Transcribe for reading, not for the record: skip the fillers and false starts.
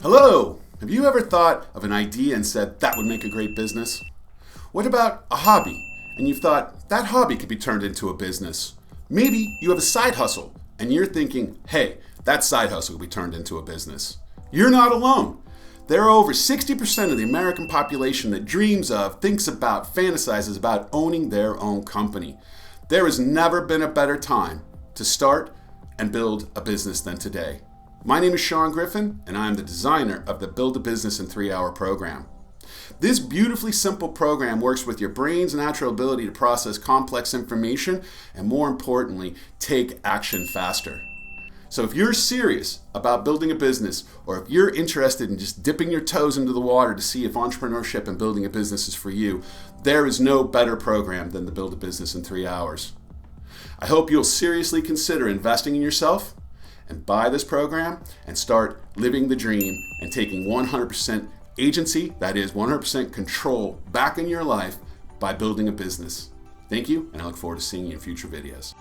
Hello! Have you ever thought of an idea and said, that would make a great business? What about a hobby, and you've thought, that hobby could be turned into a business? Maybe you have a side hustle, and you're thinking, hey, that side hustle could be turned into a business. You're not alone. There are over 60% of the American population that dreams of, thinks about, fantasizes about owning their own company. There has never been a better time to start and build a business than today. My name is Sean Griffin, and I am the designer of the Build a Business in 3 Hour program. This beautifully simple program works with your brain's natural ability to process complex information and, more importantly, take action faster. So if you're serious about building a business, or if you're interested in just dipping your toes into the water to see if entrepreneurship and building a business is for you, there is no better program than the Build a Business in 3 Hours. I hope you'll seriously consider investing in yourself and buy this program and start living the dream and taking 100% agency, that is 100% control back in your life by building a business. Thank you, and I look forward to seeing you in future videos.